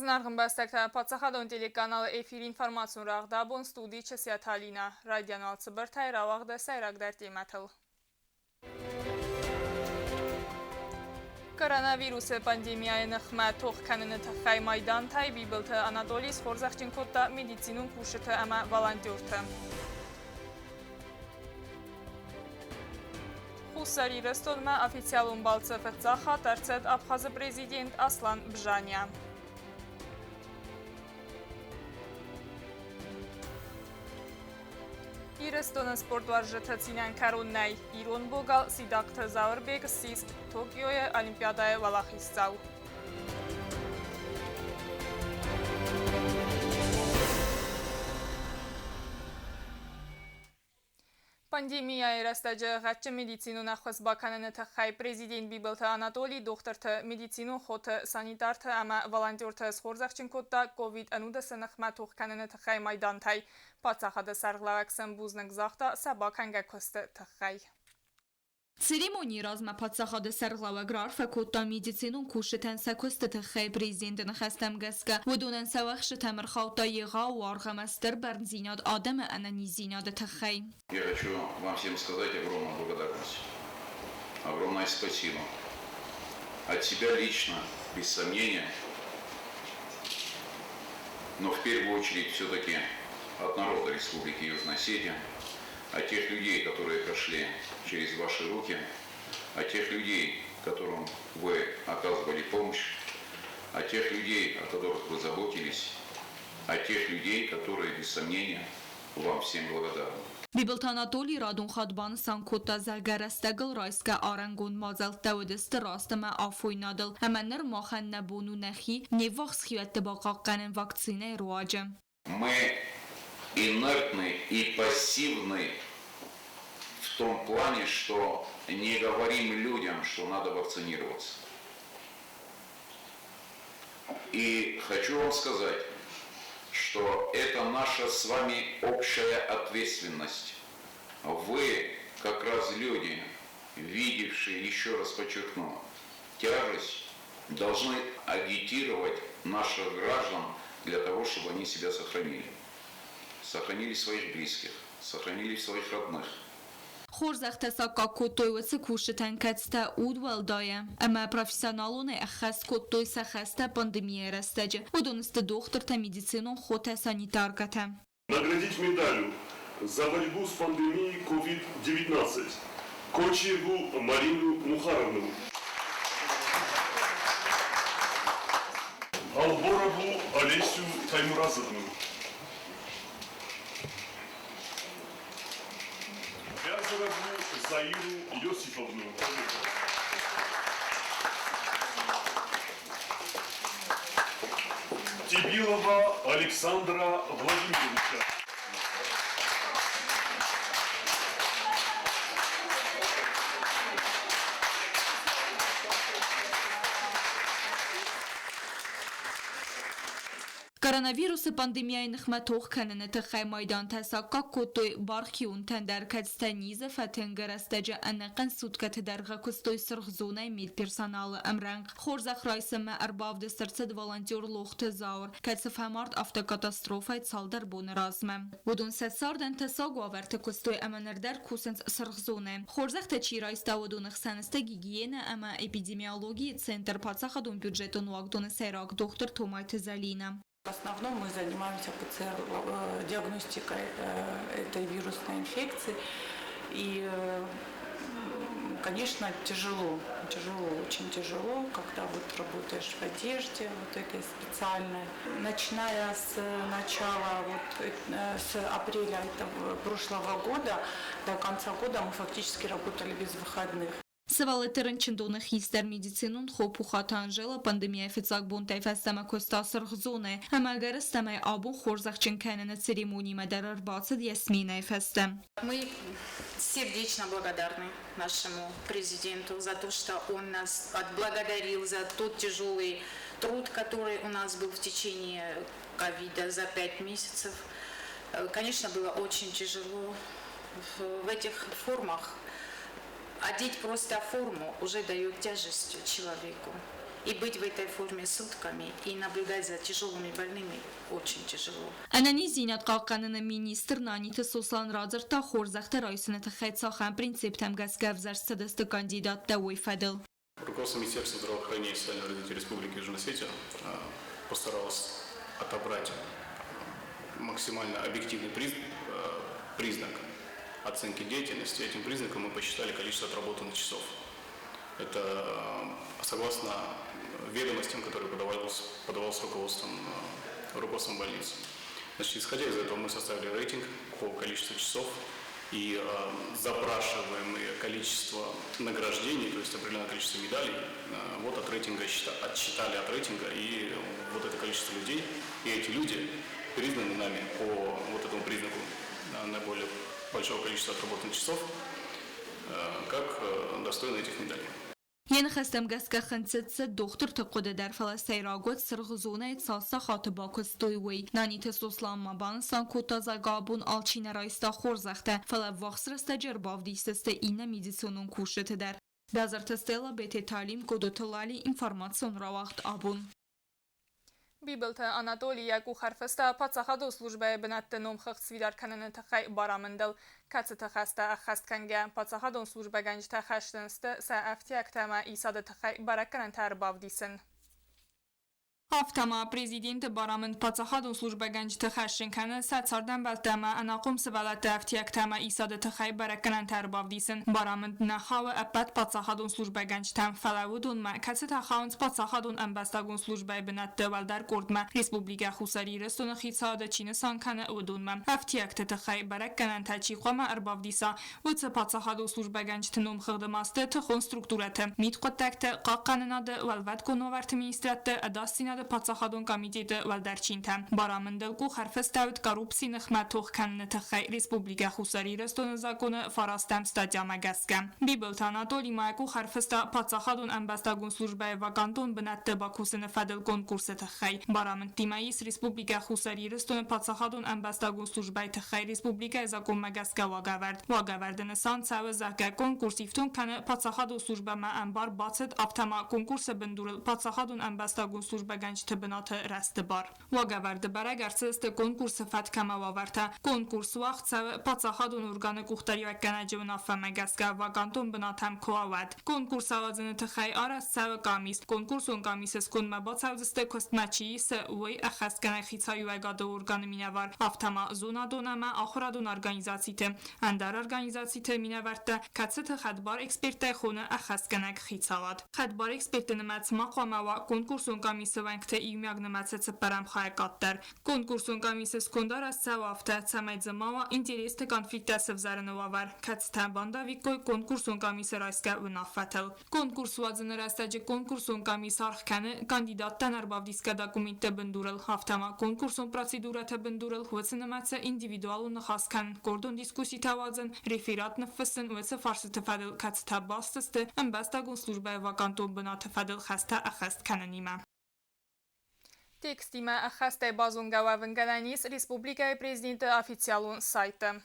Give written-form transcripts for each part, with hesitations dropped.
Знаргын бастакта Пацахадон телеканалы эфир информацион рағдабон студии Чесиаталина. Радианал Цыбыртай равағда сайрагдар тематыл. Коронавирусы пандемияны хма тоқ каныны таққай майдан тай бибылты Анатолис Хорзахчин котта медицинун кушыты ама волонтерты. Хусари Ростолма официалун балцы фэтзаха тарцет Абхазы президент Аслан Бжаня. Ирестонын спортларжыты цинан короннай. Ирон Богал Сидакты Заурбек Сиск Токиоя Олимпиадая Валахистау. Пандемия эрастажы ғатчы медицину нахвыз баканыны таққай президент бибылты Анатолий докторты медицину хоты санитарты ама волонтерты схорзақчын котта COVID-19 нахма тоққаныны таққай майдантай. Пацахады сарғлаваксын бузнык зақта сабаканга көсті таққай. Церемонии разма Пацахады сарғлава грарфа котта медицинун кушытан сакосты таққай президентін хастамгаска. Выдунан савақшы тамыр хаута еға уарғамастыр барнзинад адамы ананизинады таққай. Я хочу вам всем сказать огромную благодарность. Огромное спасибо. От себя лично, без сомнения. Но в первую очередь все-таки от народа Республики Южная Осетия. От тех людей, которые прошли через ваши руки, от тех людей, которым вы оказывали помощь, от тех людей, о которых вы заботились, от тех людей, которые, без сомнения, вам всем благодарны. Бибылт Анатолий Радун Хадбан Санкота Загарастагл Райска Арангун Мазал Таудест Растама Афойнадл Аманер Махан Набуну Нахи Невахс Хиваттабакакканен вакцины Руаджа. Мы инертны и пассивны в том плане, что не говорим людям, что надо вакцинироваться. И хочу вам сказать, что это наша с вами общая ответственность. Вы, как раз люди, видевшие, еще раз подчеркну, тяжесть, должны агитировать наших граждан для того, чтобы они себя сохранили. Сохранили своих близких, сохранили своих родных. Хорзахта сакка котойвцы кушытан катста удвалдая. Ама профессионалуны ахас котой сахаста пандемия растаджа. Удонысты докторта медицину хота санитарката. Наградить медалью за борьбу с пандемией COVID-19 Кочеву Марину Мухаровну, Алборову Олесю Таймуразовну, Вязарову Заиру Йосифовну, Тибилова Александра Владимировича, Коронавирусы пандемияйных матох каныны тахай майдан тасакка котой бархиун тандер кадстаниза фатенгарастаджа анакан суткаты дарга кустой сырхзунай мид персоналы амранг. Хорзах райсыма арбавды сырцыд волонтер лохты заур. Кадсафамарт автокатастрофай цалдар буны размы. Удун сетсардан тасагу аверты кустой аманардар кусенц сырхзунай. Хорзах тачи райста удунах саныста гигиена ама эпидемиологии центр Пацахадун бюджетун уагдуны сайрак доктор Томай Тезалина. В основном мы занимаемся ПЦР-диагностикой этой вирусной инфекции. И, конечно, тяжело, очень тяжело, когда вот работаешь в одежде вот этой специальной. Начиная с начала, с апреля прошлого года до конца года мы фактически работали без выходных. Сывалы тырынчындуны хистер медицинун хопу хатанжела пандемия фицак бун тайфастама костасыр хзуны. Ама гарыстамай абун хорзахчин канана церемонии мадарар бацад ясмина фаста. Мы сердечно благодарны нашему президенту за то, что он нас отблагодарил за тот тяжелый труд, который у нас был в течение ковида за 5 месяцев. Конечно, было очень тяжело в этих формах. Одеть просто форму уже дает тяжесть человеку. И быть в этой форме сутками и наблюдать за тяжелыми больными очень тяжело. Անանի զինատ կաղկաննը մինիստր նանիթը սոսլան ռաձր տա խորզախտը ռայսունը թխայցախան պրինցիպ թեմ գասգավ զարսցդստը կանդիդատ տա ուйфадыл. Руководство Министерства здравоохранения и социального развития Республики Южная Осетия постаралось отобрать максимально объективный признак оценки деятельности. Этим признаком мы посчитали количество отработанных часов. Это согласно ведомостям, которые подавалось руководством больницы. Значит, исходя из этого, мы составили рейтинг по количеству часов и запрашиваемое количество награждений, то есть определенное количество медалей, вот от рейтинга отсчитали от рейтинга, и вот это количество людей, и эти люди признаны нами по вот этому признаку наиболее большого количества отработанных часов, как достойны этих медалей. Yen xestem gaska xînțıtsı doktor tıqıdı der Falasayragot sırğızona etsasa xatı bakız toyuy. Nanite soslanma bansan kotaza gabun alçina raysta xorzaxta. Fala vaxsrasta cerbavdisteste ina medisinun kuşıtı der. Dazartı stela bete talim kodotılali informasyon ravaxt abun. Бибелта Анатолия Кухарфеста пацахадо службе бенаттеном хахсвидар канене тахай барамендел каци тахаста ахастканге пацахадон службе ганж тахаштенсте са афтиактама исаде тахай бараканен тарбавдисен. Haftama prezidenti baramın patsahadun slujba ganj txashin kanı satsardan baltama anaqum sibalat aftiyaktama isade txay barakanan tarbavdisin baramın nahawa apat patsahadun slujba ganj tam falawudun ma katsi taxauns patsahadun ambastagun slujba binat valdar kordma Respublika Xusari restonu xitsada Çini sankanı udun ma aftiyakta txay barakanan tachiqama arbavdisa utsa patsahadun slujba ganj tnum xigdamaste txon strukturate mitqotakta qaqqananadı valvat konovart ministratı adasina Patsahadon komiteti valdarchintam baramındel ku harfestavt korrupsi nixmatuh kanne txay Respublika Xusari restonu zakonu farastam stadiama gaskam Bibelta Anatoli Mayaku harfesta Patsahadon ambastagun slujba vakanton binatte Bakusine fadel konkurse txay baramınd timayis Respublika Xusari restonu Patsahadon ambastagun slujba txay Respublika zakon magaska wagavardene sansa zaka konkursifton kanne Patsahadon slujba ma ambar batset aftama konkurse bendurul Patsahadon ambastagun slujba تبنات رست بار وگورد برای ارسست کنکورس فتکما وارتا کنکورس وقت سو پاتساخادون ارگان کوختاری و کنجون افمگسکا و گانتون بناتم کواد کنکورس آوازن تخی آرس سو کامیس کنکورسون کامیسس کن مباد سوزست کستمچی س وی اخست کنه خیتای و گاد ارگان مینوار افتما زونا دونما آخرادون ارگانیزاسیت اندر ارگانیزاسیت مینورت کتست خدبار اکسپرت خونه اخست کنه خیتاواد خدبار اکسپرت نمت مقام و کنکورسون کامیس وانکت իյմյագնամացեցը պարամխայակատտար։ Կոնկուրսուն կամիսս կոնդար ասցավ ավտա ծամայt զմава ինտերեստ կոնֆլիկտասև զարնովավար, կացտա բանդավիկոյ կոնկուրսուն կամիսը ռայսկա վնաֆատել։ Կոնկուրսուածը նրաստաջը կոնկուրսուն կամիս արխքանը կանդիդատտան արբավդիսկա դակումինտը բնդուրել հավտամա կոնկուրսուն պրացիդուրատը բնդուրել հուեցը նմացը ինդիվիդուալու նխասքան կորդոն դիսկուսի թավազն ռեֆիրատ նվսն ուեցը ֆարսը թվադել կացտա բաստստը ըմբաստագուն սլուժբայ վականտոն բնա թվադել խաստա ախաստ կանանիմա։ Текстима ахастай базунгава венгаданис Республика президента официалун сайты.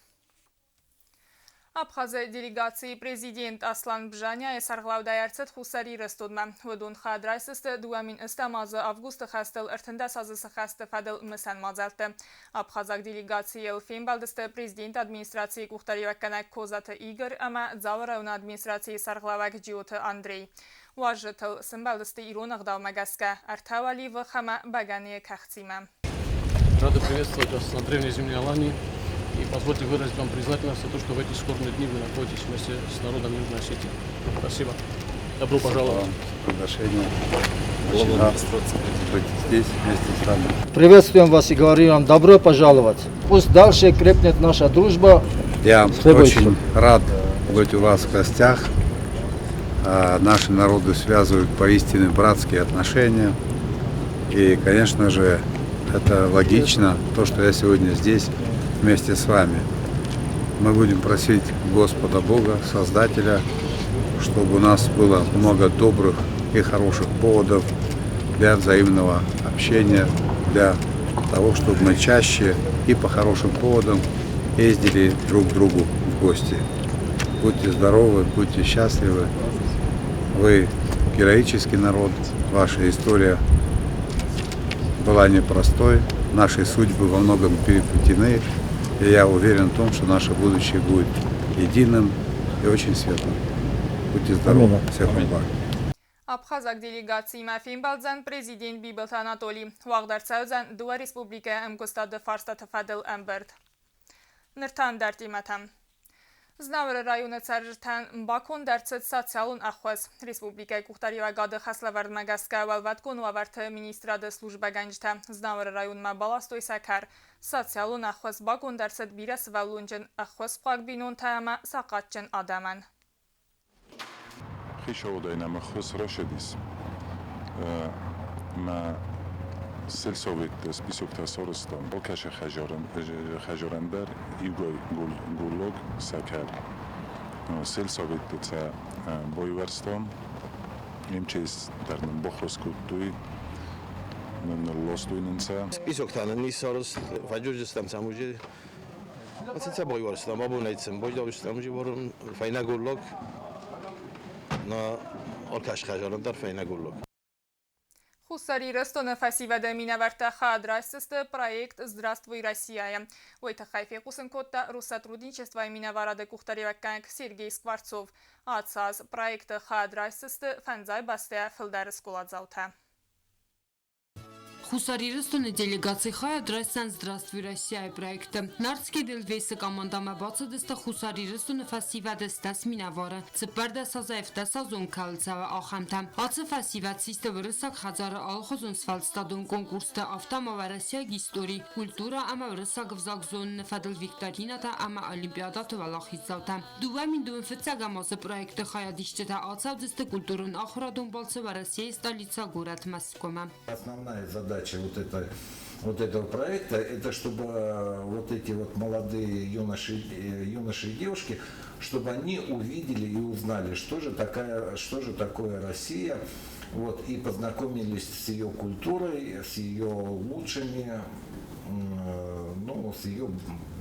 Абхаза делегации президент Аслан Бжаня сарглавдаярцет Хусари растудма. Вдун хадрайсысты дуамин истамазы августа хастыл ыртында сазысы хасты фадыл мысан мазалты. Абхазак делегации елфин балдысты президент администрации кухтари вакканак Козаты Игорь, ама заварауна администрации сарглавак Джиоты Андрей. Важетл симбалдысты иронах далмагаска артавали в хама багане кахцима. Рада приветствовать вас на древней земле Алании и позвольте выразить вам признательность за то, что в эти скорбные дни вы находитесь вместе с народом Южной Осетии. Спасибо. Добро пожаловать. Приглашение. Очень рад быть здесь вместе с вами. Приветствуем вас и говорим вам добро пожаловать. Пусть дальше крепнет наша дружба. Я очень рад быть у вас в гостях. Наши народы связывают поистине братские отношения. И, конечно же, это логично, то, что я сегодня здесь вместе с вами. Мы будем просить Господа Бога, Создателя, чтобы у нас было много добрых и хороших поводов для взаимного общения, для того, чтобы мы чаще и по хорошим поводам ездили друг к другу в гости. Будьте здоровы, будьте счастливы. Вы героический народ, ваша история была непростой, наши судьбы во многом переплетены, и я уверен в том, что наше будущее будет единым и очень светлым. Будьте здоровы, всех вам благ. Abxazaq deleqasiya mafin balzan prezident Bibelt Anatoli Wagdartsaudan Dua Respublika Mgustad Farsta Tafadil Ambert. Nirtan dertimatam. Znavr rayonu Tsarjtan Bakon dertset sosialun axwas Respublika Kuxtariva gadı xaslavard magaska valvatkon vavart ministra de slujba ganjta. Znavr rayonu ma balastoy sakar sosialun axwas Bakon dertset biras valunjin axwas qagbinon tama saqatjin adaman. ხიშაოდაინა მახოს რაშედის მა სელსოვით სპისოფთა სოროსთან ოკაშე ხაჟორანბერ იგოი გულოგ საკარ სელსოვით ცა ბოივარსტონ იმჩის დარნ ბოხოსკუტუი ნოლოსტუინენცა სპისოფთან ნისოროს ვაჯურჯესთან სამუჯი ცა ბოივარსტან ბაბუნაიცენ ბოჯდავსთან მუჯი ვორონ ფაინა გულოგ на Алкаш-Хажаран дар Фейнагулло. Хусари Ростона фасивада минаварта хадрайсысты проект «Здравствуй, Россия». В этой хайфе кусынкотта Россотрудничества минаварады Кухтареваканг Сергей Скворцов. Отсаз проекта хадрайсысты фанзай бастая филдар скуладзаута. Хусарирստон делегации Хадрайсан «Здравствуй, Россия» проекта. Нарцкий делвейсы командама бацадыста Хусарирстон фасивадыстас минавара. Цыпарда сазаевта сазон калцава ахамтам. Ацы фасивад систевырысак хазары алхозун сфалстадун конкурста автомова Россия истории, культура ама вырысак взагзон фадл викторината ама олимпиадату валахизаута. Дуамин дуэн фыцагамазы проекта хаядиштета ацадысты культурун ахрадун балцева Россия столица город Москва. Основная задача вот этого проекта, это чтобы вот эти вот молодые юноши и девушки, чтобы они увидели и узнали, что же такое Россия, вот, и познакомились с ее культурой, с ее лучшими, с ее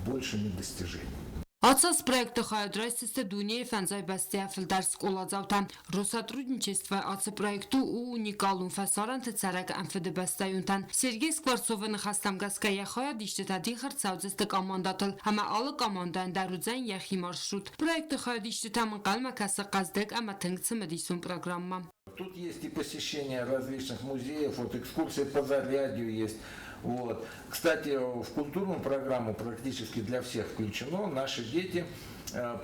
большими достижениями. Отсаз проекта Хадрайсысты Дуния фанзай бастия филдарск оладзаутан. Россотрудничество отцы проекту у уникалун фасаранты царак амфеды бастаюнтан. Сергей Скворцовын хастамгаска яхая диштета дихар цаудзысты командатыл. Ама алы командан дарудзан яхи маршрут. Проекты хая диштета мыкалма касы каздык ама тынгцы медисун программа. Тут есть и посещение различных музеев, вот экскурсии по Зарядью есть. Вот. Кстати, в культурную программу практически для всех включено. Наши дети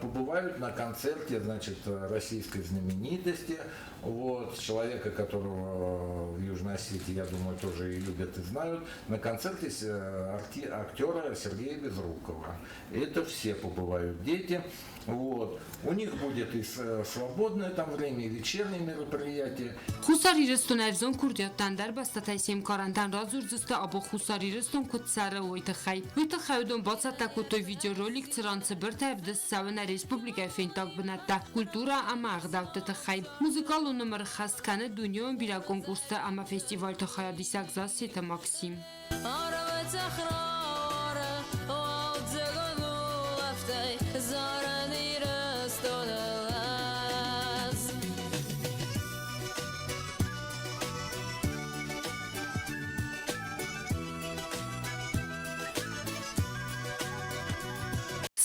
побывают на концерте, значит, российской знаменитости, вот, человека, которого в Южной Осетии, я думаю, тоже и любят и знают, на концерте актера Сергея Безрукова. Это все побывают дети. Вот. У них будет и свободное там время, и вечерние мероприятия. Хусарирстон авзон курдиаттан дар бастатайсим карантан разурзысты або Хусарирстон кутсары ойты-хай. Ойты-хайудон бацатта кутой видеоролик цыранцы бір тәбдіс савына республика фейнтак бінатта. Культура ама ағдавты-хай. Музыкалу номер хастканы дүнион бира конкурста ама фестиваль-тахая дисак засеті Максим.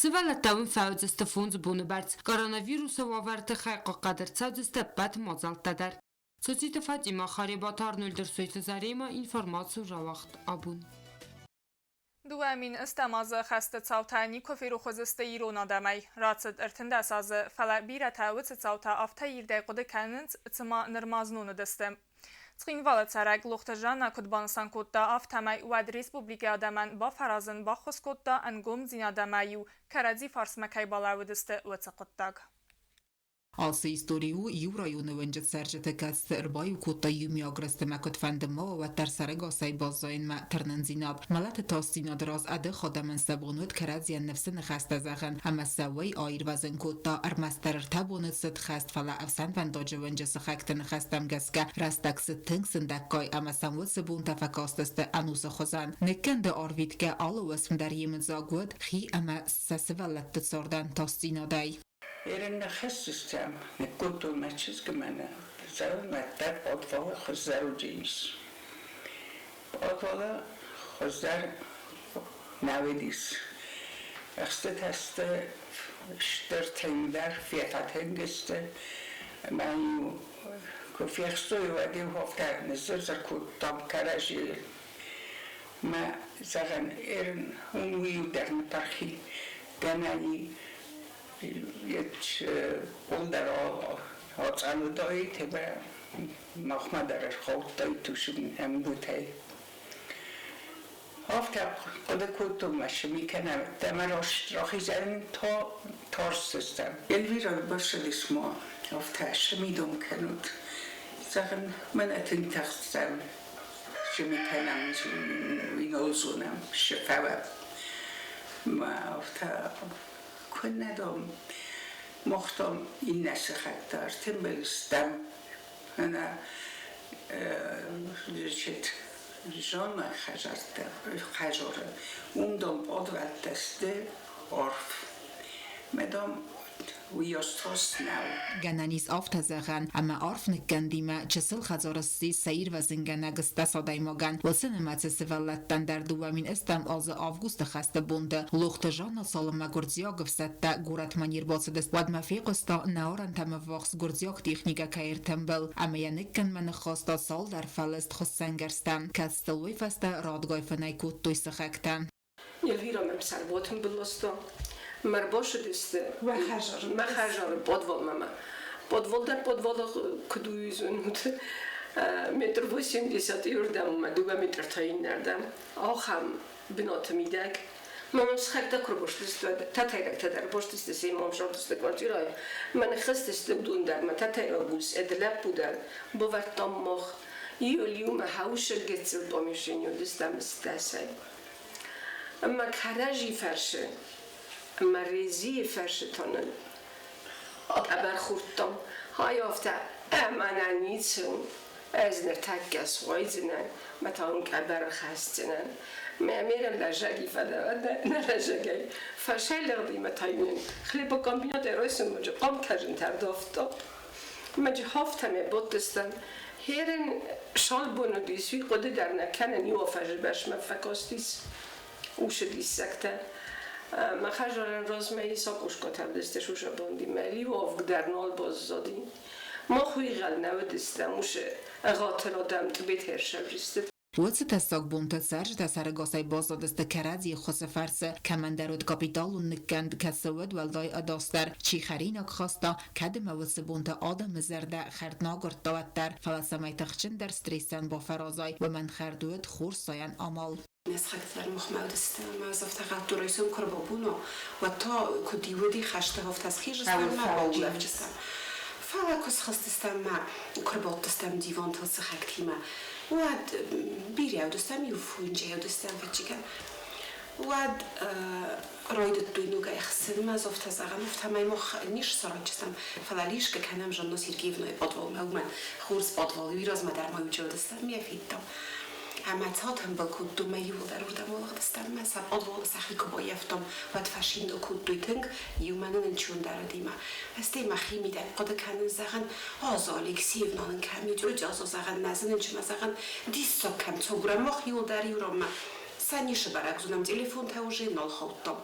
Сывалаттавын фаудзысты фунз буны барц. Коронавируса ваварты хайқа қадыр цаудзысты бәт мазалтадар. Социты Фатима Харибатар 04 Зарема информацию жавахт абун. Дуамин استمازı xəstə çavtani kofiru xozıstı İrona dəməy. Ratsıd ırtında sazı fələ bir ətəvüt çavta afta yirdə qodu kənins çıma nırmaznunu dəstəm. Çıxınvalı çərək Luxtajana Kudbansan kodda aftaməy və Respublika dəmən ba farazın ba xos kodda əngom zina dəməyu kərədzi farsməkəy balavıdıstı və çıqıttaq. Alsı istoriu iu rayonu önce sercete kast rbayu kutta yumi agreste mekot fendemo ve tersere gasay bazayin me ternen zinad. Malat tasdina draz adı xodamen sebonut keredziyen nefsin xeste zəxen. Heme sevay ayr vazin kutta ermester tabonut sit xest fala efsen vendacı önce sıxektin xestem geske restek sitting sindekkay eme senvut sebon tefekasteste anusa xozan. Nikkende arvidke alı vesm der yemit zagud xi eme sesivellettet sardan tasdina day. Երեն խեսստեմ, նկոտում մաչыз գմանը, զարում մատար պատվալը խոզարու ջինս։ Պատվալը խոզար նավեդիս։ Ախստետ հաստը շտերթենդար ֆիատաթենգստը, մանյու կոֆիախստոյ վադիվ հովտար նզրզր կուտամ կարաժի մա զաղան երն ունուի ուդարն պարխի գանանի ետ պոլդար հոցանուդոյի թեբա նախմադար խողտոյ տուշում հեմ բութայ հովտար կոդակոտում մաշմի կնամ դամար ոշտրոխիզարն թորսստան ելվիրոյ բաշելիսմո հովտար շմիդում կնուտ զաղան մնատին թախստան Շմիքանամ վինոլզուն եմ շփավը մավթա քննադում մոխտում իննասը խակտար թեմբելստամ հնա ժետ ժոնը խաժորը ունդում պոդվատտեստը օրֆ մեդում Գանանիս ավտազաղան, ամա արֆնիկ գանդիմը չսլ խազորսի սայիր վազնգանա գստասոդայմոգան, ոսն ըմացը սվալլատտան դարդուվամին էստամ ազը ավգուստը խաստը բունդը, լուղթը ժանը սալմա գուրձյող վսատտա գուրատման երբոցըդս, վադմաֆի qısta նաորան թամը վաղս գուրձյող տիխնիկա կայր թմբել, ամյանիկ կնմանը խոստա սալ դար ֆալեստ խուսսանգարստան, կաստլվի վաստա ռադգոյ ֆնայկուտ տույսը խակտան. Елвира Мемсарботом было 100. Марбоша десте. Махажар подвол мама. Подволдан подвола кудуизунут. Метр 80 юрдам, 2 метр таyin nereden. Aham binat midek. Мама схакта курбоштист. Татайрак тадар боштист симом шортист квартирай. Мен хистист дундar, мен татайрабус эдлеп будан. Бовартам мох. Юлиум хаушер гетсил помещению дистам стасай. اما کرجی فرشه اما ریزی فرشه تانن ابر خوردم های افته امانا نیتون از نتک از وایزنن متان کبر خستنن میرم لجگی فدا نه لجگی فرشه لغدی متاینن خلی با کامبینات رایسون مجا قام کردن تردافتا مجا هفتم بودستن هرن شال بونو دیسوی قده در نکنن یو فرشه برش مفکاستیس اوشدی سکته مخجرن رازمایی ساکوش کتب دستش اوشه باندی ملی و افگ در نال باز زادی ما خوی غل نودستم اوشه اغاطر آدم تو بیت هرشب ریسته Ոցը տեսակ բունտը սարջ դասարագոսայ բոզոդստը քարազի խոսեֆարսը կամանդարոդ կապիտալուն նկанд կասավդ վալդայ ադաստար չի խարինակ խաստա կադմավսը բունտը ադամը զերդա խարտնագոր տավատտար ֆալասամայ տղչին դեր ստրեսան բո ֆարազայ ومن خردوت خورساین عمل نسخت مخمود است ما زفت قطوریسون کربابونو و تا کدیودی خشته هفت از خیش است ما باولف جستم فعلا کس خستستم ما کربات استم دیوان تا سخکتیمه واد بیریو دستم یوفونجه دستم فچیکن واد راید دوینو گای خسر ما زفت از آغام افت همه مخ نیش سران جستم فعلا لیش که کنم جنو سیرگیونای بادوال من خورس بادوال ویراز ما در ما یوجه دستم میفیدم اما تاتم با کود دو میو در اردم ولق دستم مثلا آدوال سخی کبایفتم و تفشین دو کود دویتنگ یومنن چون دردیمه استی مخی میدن قد کنن زغن آزالیک سیو نان کمی جو جازو زغن نزنن چه مثلا دیستا کم توگرم مخ یو در یورم سنیش برگزونم تلفن تاوجه نال خودم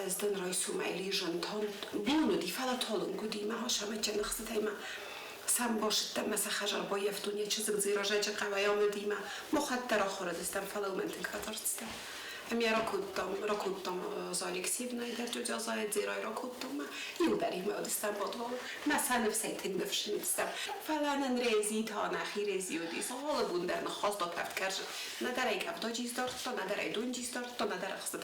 از دن رایسو میلی جنتان بونو دی فلا تالون کدیمه هاشم چند خستایمه سام باشد مثلا خجل بایفتون یه چیز زیراجه چه قویام دیمه مخاطر آخر دستم فلو من تنکاتر دستم هم یه راکودم زالیکسیو نایدر جو جازای زیرای راکودم یو داری ما دستم بادوال مثلا نفسی تن بفشن دستم فلان ریزی تا نخی ریزی و دیس حالا بوندر نخواست داد پفت کرد نداره یک هفته چیز دارد تا نداره دون چیز دارد تا نداره خسته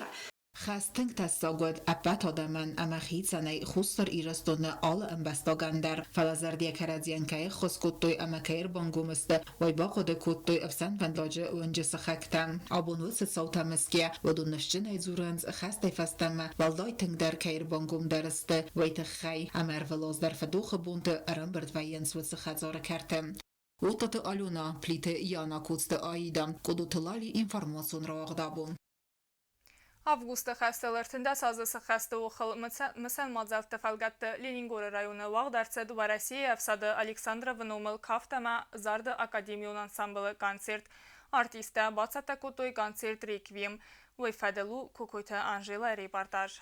خستنگ تساگود اپت آدمان اما خیزانه خوستر ایرستون آل انبستاگندر فلازردی کرازیان که خس کتوی اما کیر بانگومسته وی با خود کتوی افسان فندلاجه ونجس خکتن آبونوس صوت مسکیه و دونشچن ایزورنز خسته فستم والدای تنگ در کیر بانگوم درسته وی تخی امر ولوز در فدوخ بونت رمبرد و ینس و سخزار کرتم وطت آلونا پلیت یانا کودست آیدم کدو تلالی اینفرماسون را اغدابون Avqustda xəstələrtində sazısı xəstə oxıl məsəl mazaltı fəlqətdə Leningora rayonu Vağdarçad və Rasiya əfsadı Aleksandra Vnomel kaftəmə zardı akademiyon ansamblı konsert artistə Batsata Kotoy konsert rekviem və fədəlu Kokoyta Anjela reportaj.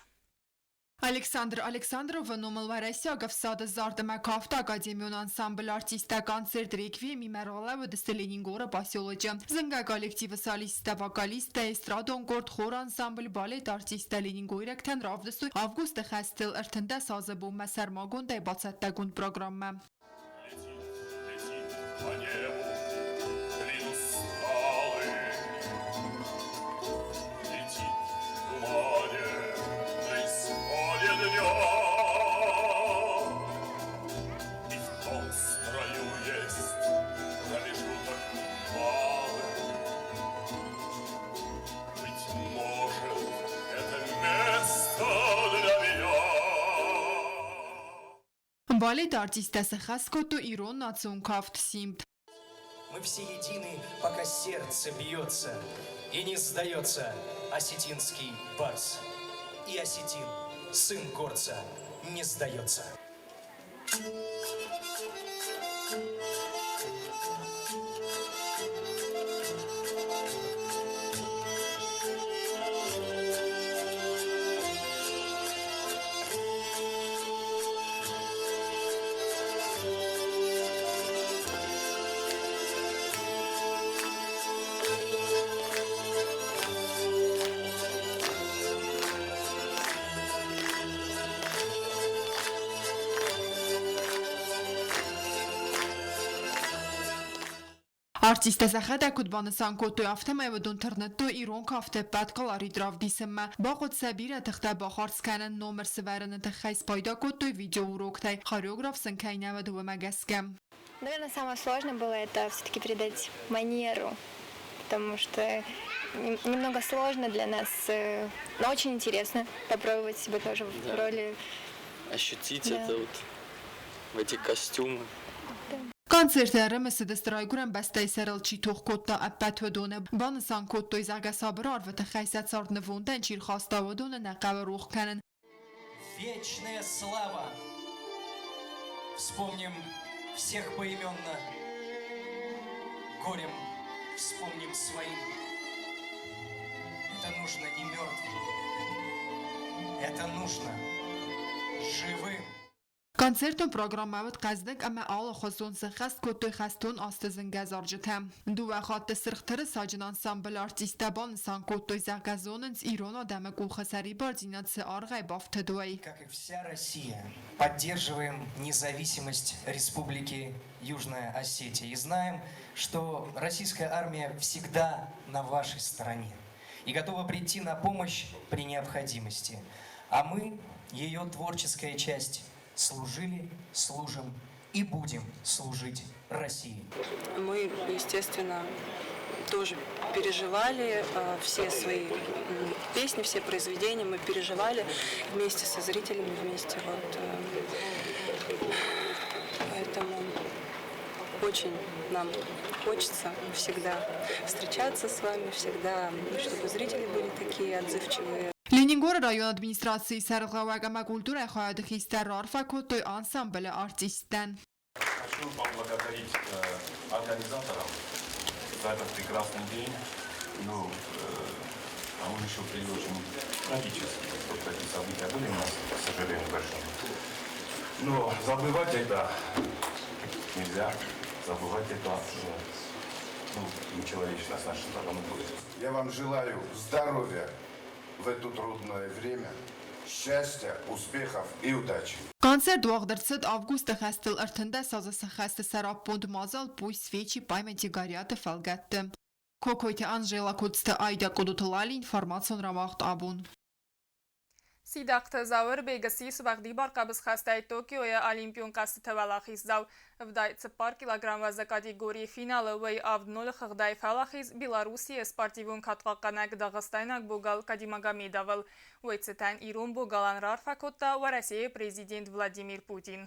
Ալեքսանդր Ալեքսանդրովը նոմելվարեսիա գվսադը զարդմա կավտա ակադեմիոն անսամբլ արտիստա կոնցերտ ռեկվիեմ իմերալավը դստելինին գորը պասիոլոջը զնգա կոլեկտիվը սալիստա վոկալիստա էստրադոն կորդ խոր անսամբլ բալետ արտիստա լենին գոյրեկտեն ռավդստու ավգուստը խաստել ըրթնդա սազը բում məsər մագոն դայ բացատտագուն պրոգրամը Балет артиста Сахаскоту Ирон Нацункафт Симт. Мы все едины, пока сердце бьется, и не сдается осетинский барс. И осетин, сын горца, не сдается. Արտիստը զախետ ակուտբանը սանկոտոյ ավթեմը և դունթրնտո իրոն կավթե պատկալ արիդրավ դիսմը բաղոտ սաբիրը թղթա բախարցկանն նոմր սվերնը թխայս պայդակոտոյ վիդեո уроктай хореограф Санкайнава Дуэмагаске. Наверное, самое сложное было это все-таки передать манеру, потому что немного сложно для нас, но очень интересно попробовать себя тоже в роли. Ощутить это вот в эти костюмы. Կոնցերտերը մսդստրայգուրն բաստay սերել չի թող կոտա ապատոդոնը բանսան կոտոյ զարգասաբրար վտ խայսացարդ նվունդեն չիր խաստավոդոնը նaqավրուխ կանն Вечная слава. Вспомним всех поименно. Горем вспомним своим. Это нужно не мертвым. Это нужно живым. Կոնցերտն պրոգրամավտ կազդենք ամա ալը խոսոն սխաստ կոտոյ խաստոն աստզն գազարջթեմ։ Դու վախատը սրխտրը սաջն անսամբլ արտիստաբան սան կոտոյ զարգազոննց Իրոնա դամը կուլխասարի բարձինացը արղայ բավթդոյ։ Как и вся Россия, поддерживаем независимость Республики Южная Осетия и знаем, что российская армия всегда на вашей стороне и готова прийти на помощь при необходимости. А мы, ее творческая часть, служили, служим и будем служить России. Мы, естественно, тоже переживали все свои песни, все произведения, мы переживали вместе со зрителями, вместе вот. Поэтому очень нам хочется всегда встречаться с вами, всегда, чтобы зрители были такие отзывчивые. Լենինգորը ռայոն ադմինիստրացիի սարղավագամա կուլտուրա խայադխիստար արվա կոտոյ անսամբլը արտիստեն։ Хочу поблагодарить организаторам за этот прекрасный день. Ну, он еще очень трагический, что такие события были у нас, к сожалению, большим. Но забывать это нельзя, забывать это нечеловечно с нашей стороны будет. Я вам желаю здоровья в это трудное время, счастья, успехов и удачи. Կոնցերտ Վաղդրցդ ավգուստը խաստել ըրթնդա սազը խաստը սարապոնդ մազալ պույ սվեչի պայմենտի գարյատը ֆալգատը։ Կոկոյթը Անժելա կոծտը այդա կոդուտլալի ինվորմացիոն ռամաղտ աբուն։ Սիդակտը զավր բեգսի սվաղդի բարկաբս խաստայ Տոկիոյը Ալիմպիոն կասը թվալախիս զավ վդայ ծպար կիլոգրամ վազը կատեգորիի ֆինալը վայ ավդնոլը խղդայ ֆալախիս Բելարուսիը սպարտիվուն կատվականակ դաղստայնակ բոգալ կադիմագամեդավլ վայ ծտան իրուն բոգալան ռարֆակոտտա ու Ռասիայի պրեզիդենտ Վլադիմիր Պուտին։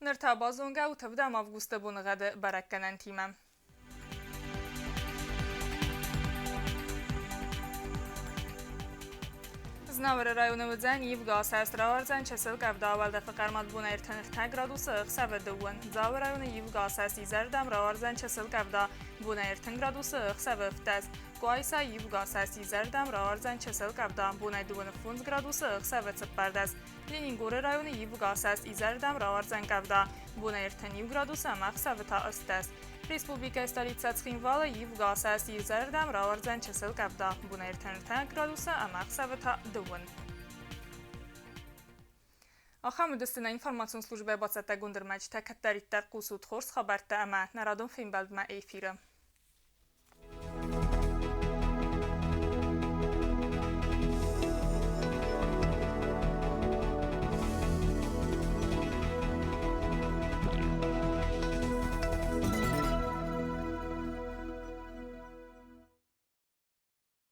Նրթաբազոնգա ու թվդամ ավգուստը բունղադը բարակկանան թիմը։ Znavır rayonu vəzən yivqa səstra varzən çəsil qəvda avəldə fəqərmad buna ertənirtə gradusu xsəvə dövün. Zavır rayonu yivqa səsi zərdəm ravarzən çəsil qəvda buna ertən gradusu xsəvə ftəz. Qoaysa yivqa səsi zərdəm ravarzən çəsil qəvda buna dövün funz gradusu xsəvə çıppərdəz. Leninguri rayonu yivqa səsi zərdəm ravarzən qəvda buna ertən yiv gradusu əmə xsəvə ta ıstəz. Respublika stolica Țhinvala yivqa səsi zərdəm ravarzən çəsil qəvda buna ertənirtə gradusu əmə xsəvə ta dövün. Axamüdüstünə informasyon slujbə batsətə gündürməc təkətlərittər qusud xors xəbərtə əmə nəradın film bəldmə efiri.